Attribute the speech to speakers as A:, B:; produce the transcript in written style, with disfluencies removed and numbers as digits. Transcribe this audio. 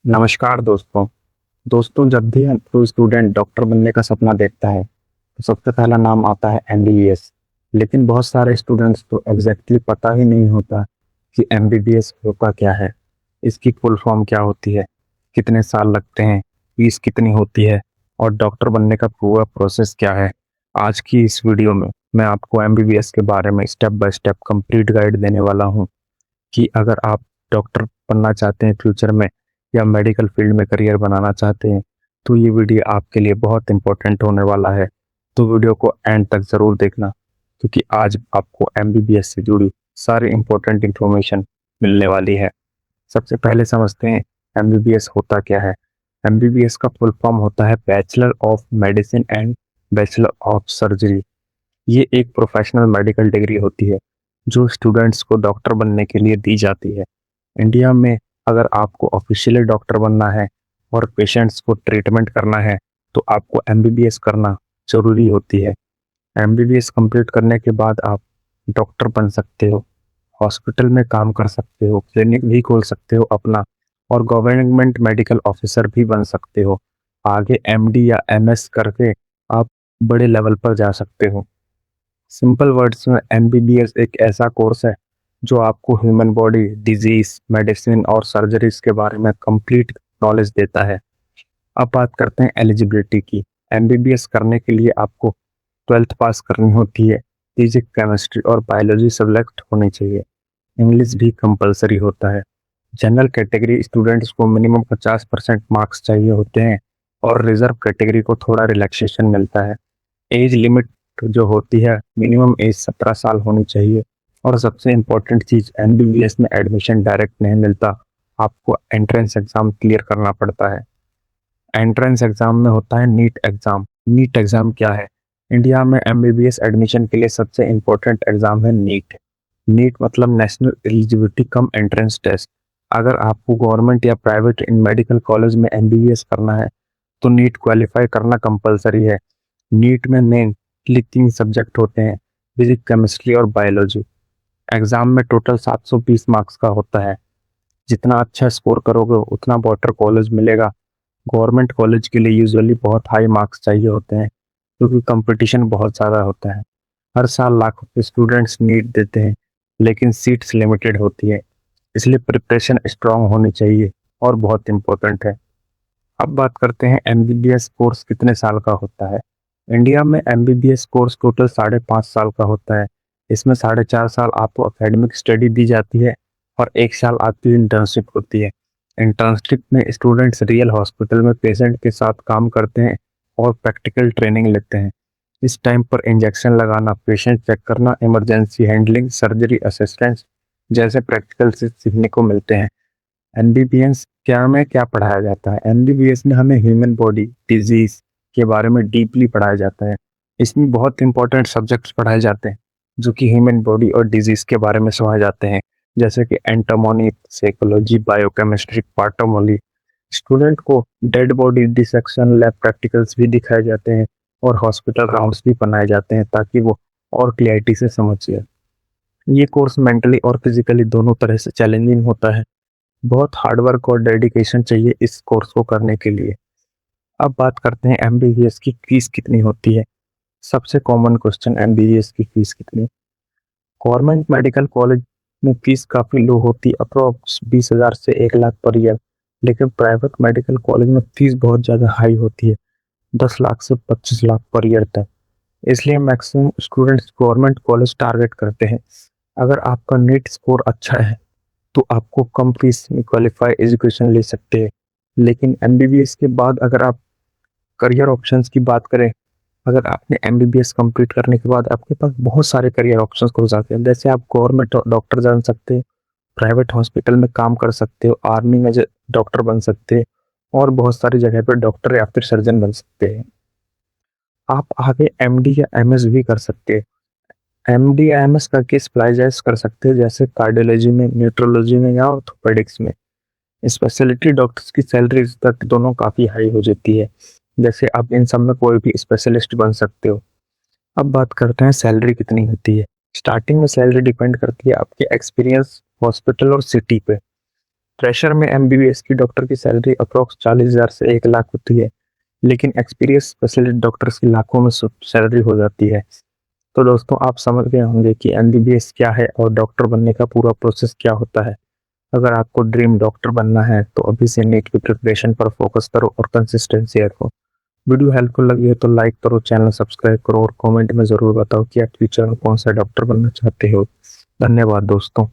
A: नमस्कार दोस्तों। जब भी कोई स्टूडेंट डॉक्टर बनने का सपना देखता है तो सबसे पहला नाम आता है एमबीबीएस। लेकिन बहुत सारे स्टूडेंट्स तो एग्जैक्टली पता ही नहीं होता कि एमबीबीएस होता क्या है, इसकी फुल फॉर्म क्या होती है, कितने साल लगते हैं, फीस कितनी होती है और डॉक्टर बनने का पूरा प्रोसेस क्या है। आज की इस वीडियो में मैं आपको एमबीबीएस के बारे में step by step complete guide देने वाला हूँ कि अगर आप डॉक्टर बनना चाहते हैं फ्यूचर में या मेडिकल फील्ड में करियर बनाना चाहते हैं तो ये वीडियो आपके लिए बहुत इंपॉर्टेंट होने वाला है। तो वीडियो को एंड तक ज़रूर देखना, क्योंकि आज आपको एमबीबीएस से जुड़ी सारी इंपॉर्टेंट इंफॉर्मेशन मिलने वाली है। सबसे पहले समझते हैं एमबीबीएस होता क्या है। एमबीबीएस का फुल फॉर्म होता है bachelor of medicine and bachelor of surgery. ये एक प्रोफेशनल मेडिकल डिग्री होती है जो स्टूडेंट्स को डॉक्टर बनने के लिए दी जाती है। इंडिया में अगर आपको ऑफिशियली डॉक्टर बनना है और पेशेंट्स को ट्रीटमेंट करना है तो आपको एमबीबीएस करना जरूरी होती है। एमबीबीएस कंप्लीट करने के बाद आप डॉक्टर बन सकते हो, हॉस्पिटल में काम कर सकते हो, क्लिनिक भी खोल सकते हो अपना, और गवर्नमेंट मेडिकल ऑफिसर भी बन सकते हो। आगे एमडी या एमएस करके आप बड़े लेवल पर जा सकते हो। सिंपल वर्ड्स में एमबीबीएस एक ऐसा कोर्स है जो आपको ह्यूमन बॉडी, डिजीज, मेडिसिन और सर्जरीज के बारे में कंप्लीट नॉलेज देता है। अब बात करते हैं एलिजिबिलिटी की। एमबीबीएस करने के लिए आपको 12th पास करनी होती है। फिजिक्स, केमिस्ट्री और बायोलॉजी सब्जेक्ट होने चाहिए। इंग्लिश भी कंपलसरी होता है। जनरल कैटेगरी स्टूडेंट्स को मिनिमम 50% मार्क्स चाहिए होते हैं और रिजर्व कैटेगरी को थोड़ा रिलैक्सेशन मिलता है। एज लिमिट जो होती है, मिनिमम एज 17 साल होनी चाहिए। और सबसे इम्पोर्टेंट चीज़, एमबीबीएस में एडमिशन डायरेक्ट नहीं मिलता, आपको एंट्रेंस एग्जाम क्लियर करना पड़ता है। एंट्रेंस एग्जाम में होता है नीट एग्जाम। नीट एग्जाम क्या है? इंडिया में एमबीबीएस एडमिशन के लिए सबसे इम्पोर्टेंट एग्जाम है नीट। नीट मतलब national eligibility cum entrance test. अगर आपको गवर्नमेंट या प्राइवेट इन मेडिकल कॉलेज में एमबीबीएस करना है तो नीट क्वालिफाई करना कंपलसरी है। नीट में मेनली 3 सब्जेक्ट होते हैं, फिजिक्स, केमिस्ट्री और बायोलॉजी। एग्जाम में टोटल 720 मार्क्स का होता है। जितना अच्छा स्कोर करोगे उतना बेटर कॉलेज मिलेगा। गवर्नमेंट कॉलेज के लिए यूजुअली बहुत हाई मार्क्स चाहिए होते हैं क्योंकि कंपटीशन बहुत ज़्यादा होता है। हर साल लाखों के स्टूडेंट्स नीट देते हैं लेकिन सीट्स लिमिटेड होती है, इसलिए प्रिपरेशन स्ट्रांग होनी चाहिए और बहुत इंपॉर्टेंट है। अब बात करते हैं एमबीबीएस कोर्स कितने साल का होता है। इंडिया में एमबीबीएस कोर्स टोटल 5.5 साल का होता है। इसमें 4.5 साल आपको एकेडमिक स्टडी दी जाती है और 1 साल आपकी इंटर्नशिप होती है। इंटर्नशिप में स्टूडेंट्स रियल हॉस्पिटल में पेशेंट के साथ काम करते हैं और प्रैक्टिकल ट्रेनिंग लेते हैं। इस टाइम पर इंजेक्शन लगाना, पेशेंट चेक करना, इमरजेंसी हैंडलिंग, सर्जरी असिस्टेंस जैसे प्रैक्टिकल से सीखने को मिलते हैं। एमबीबीएस क्या में क्या पढ़ाया जाता है? एमबीबीएस में हमें ह्यूमन बॉडी, डिजीज के बारे में डीपली पढ़ाया जाता है। इसमें बहुत इंपॉर्टेंट सब्जेक्ट्स पढ़ाए जाते हैं जो कि ह्यूमन बॉडी और डिजीज के बारे में समझाए जाते हैं, जैसे कि एंटोमोनी, साइकोलॉजी, बायोकेमिस्ट्री, पार्टोमोली। स्टूडेंट को dead body dissection lab practicals भी दिखाए जाते हैं और हॉस्पिटल राउंड्स भी बनाए जाते हैं ताकि वो और क्लियरिटी से समझ सके। ये कोर्स मेंटली और फिजिकली दोनों तरह से चैलेंजिंग होता है। बहुत हार्डवर्क और डेडिकेशन चाहिए इस कोर्स को करने के लिए। अब बात करते हैं एमबीबीएस की फीस कितनी होती है। सबसे कॉमन क्वेश्चन, एमबीबीएस की फीस कितनी? गवर्नमेंट मेडिकल कॉलेज में फीस काफ़ी लो होती है, अप्रोक्स 20,000 से 1 लाख पर ईयर। लेकिन प्राइवेट मेडिकल कॉलेज में फीस बहुत ज़्यादा हाई होती है, 10 लाख से 25 लाख पर ईयर तक। इसलिए maximum students government college target करते हैं। अगर आपका नीट स्कोर अच्छा है तो आपको कम फीस में क्वालिफाई एजुकेशन ले सकते हैं। लेकिन एमबीबीएस के बाद अगर आप करियर ऑप्शंस की बात करें, अगर आपने एमबीबीएस कंप्लीट करने के बाद आपके पास बहुत सारे करियर ऑप्शंस खुल जाते हैं। जैसे आप गवर्नमेंट डॉक्टर बन सकते हैं, प्राइवेट हॉस्पिटल में काम कर सकते हो, आर्मी में डॉक्टर बन सकते हैं और बहुत सारी जगह पर डॉक्टर या फिर सर्जन बन सकते हैं। आप आगे एमडी या एमएस भी कर सकते हैं। एमडी या एमएस करके स्पेशलाइज कर सकते हैं, जैसे कार्डियोलॉजी में, न्यूट्रोलॉजी में या ऑर्थोपेडिक्स में। स्पेशलिटी डॉक्टर्स की सैलरी तक दोनों काफ़ी हाई हो जाती है, जैसे आप इन सब में कोई भी स्पेशलिस्ट बन सकते हो। अब बात करते हैं सैलरी कितनी होती है। स्टार्टिंग में सैलरी डिपेंड करती है आपके एक्सपीरियंस, हॉस्पिटल और सिटी पे। फ्रेशर में एमबीबीएस की डॉक्टर की सैलरी अप्रोक्स 40,000 से 1 लाख होती है, लेकिन एक्सपीरियंस स्पेशलिस्ट डॉक्टर्स की लाखों में सैलरी हो जाती है। तो दोस्तों आप समझ गए होंगे कि एमबीबीएस क्या है और डॉक्टर बनने का पूरा प्रोसेस क्या होता है। अगर आपको ड्रीम डॉक्टर बनना है तो अभी से नीट की प्रिपरेशन पर फोकस करो और कंसिस्टेंसी रखो। वीडियो हेल्पफुल लगी है तो लाइक करो, चैनल सब्सक्राइब करो और कमेंट में ज़रूर बताओ कि आप फ्यूचर में कौन सा डॉक्टर बनना चाहते हो। धन्यवाद दोस्तों।